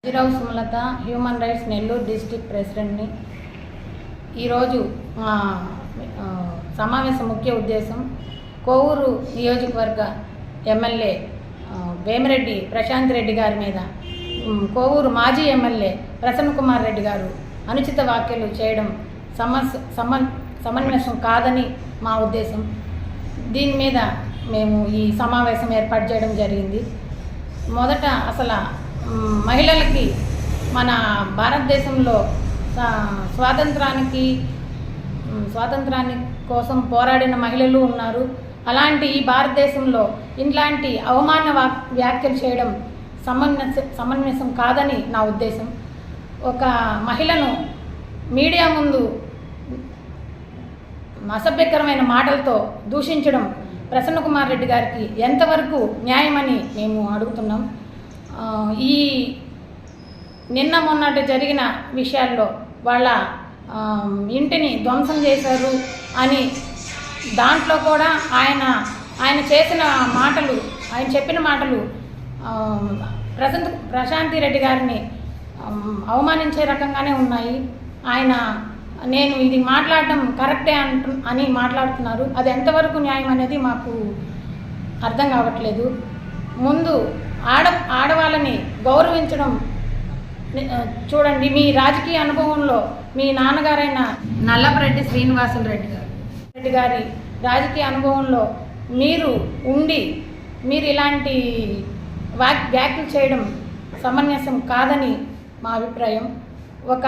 జీరావు Sumalatha human rights Nellore district ప్రెసిడెంట్ని. ఈరోజు సమావేశం ముఖ్య ఉద్దేశం కోవూరు నియోజకవర్గ ఎమ్మెల్యే వేమిరెడ్డి ప్రశాంత్ రెడ్డి గారి మీద కోవూరు మాజీ ఎమ్మెల్యే ప్రసన్న కుమార్ రెడ్డి గారు అనుచిత వ్యాఖ్యలు చేయడం సమంజసం కాదని మా ఉద్దేశం. దీని మీద మేము ఈ సమావేశం ఏర్పాటు చేయడం జరిగింది. మొదట అసలు మహిళలకి మన భారతదేశంలో స్వాతంత్రానికి కోసం పోరాడిన మహిళలు ఉన్నారు. అలాంటి ఈ భారతదేశంలో ఇలాంటి అవమాన వ్యాఖ్యలు చేయడం సమంజసం కాదని నా ఉద్దేశం. ఒక మహిళను మీడియా ముందు అసభ్యకరమైన మాటలతో దూషించడం ప్రసన్న కుమార్ రెడ్డి గారికి ఎంతవరకు న్యాయమని మేము అడుగుతున్నాం. ఈ నిన్న మొన్నటి జరిగిన విషయాల్లో వాళ్ళ ఇంటిని ధ్వంసం చేశారు అని దాంట్లో కూడా ఆయన చేసిన మాటలు, ఆయన చెప్పిన మాటలు ప్రశాంతి రెడ్డి గారిని అవమానించే రకంగానే ఉన్నాయి. నేను ఇది మాట్లాడడం కరెక్టే అని మాట్లాడుతున్నారు. అది ఎంతవరకు న్యాయం అనేది మాకు అర్థం కావట్లేదు. ముందు ఆడవాళ్ళని గౌరవించడం చూడండి. మీ రాజకీయ అనుభవంలో మీ నాన్నగారైన నల్లపరెడ్డి శ్రీనివాసులు రెడ్డి గారి రాజకీయ అనుభవంలో మీరు ఉండి మీరు ఇలాంటి వ్యాఖ్యలు చేయడం సమంజసం కాదని మా అభిప్రాయం. ఒక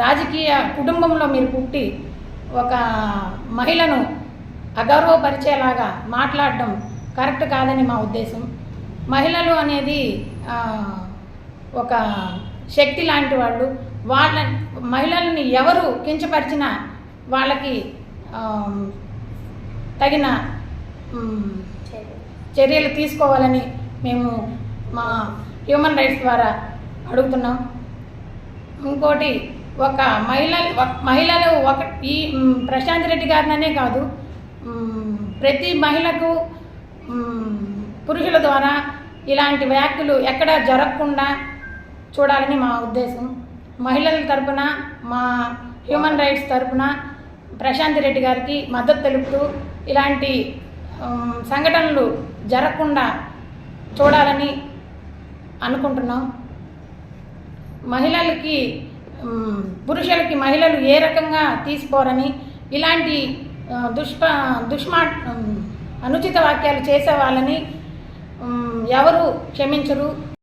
రాజకీయ కుటుంబంలో మీరు పుట్టి ఒక మహిళను అగౌరవపరిచేలాగా మాట్లాడడం కరెక్ట్ కాదని మా ఉద్దేశం. మహిళలు అనేది ఒక శక్తి లాంటి వాళ్ళు. మహిళల్ని ఎవరు కించపరిచినా వాళ్ళకి తగిన చర్యలు తీసుకోవాలని మేము మా హ్యూమన్ రైట్స్ ద్వారా అడుగుతున్నాం. ఇంకోటి, ఒక మహిళలు ఈ ప్రశాంత్ రెడ్డి గారిననే కాదు, ప్రతి మహిళకు పురుషుల ద్వారా ఇలాంటి వ్యాఖ్యలు ఎక్కడా జరగకుండా చూడాలని మా ఉద్దేశం. మహిళల తరపున మా హ్యూమన్ రైట్స్ తరపున ప్రశాంత్ రెడ్డి గారికి మద్దతు తెలుపుతూ ఇలాంటి సంఘటనలు జరగకుండా చూడాలని అనుకుంటున్నాం. పురుషులకి మహిళలు ఏ రకంగా తీసుకోరని, ఇలాంటి అనుచిత వాక్యాలు చేసే వాళ్ళని ఎవరు క్షమించరు.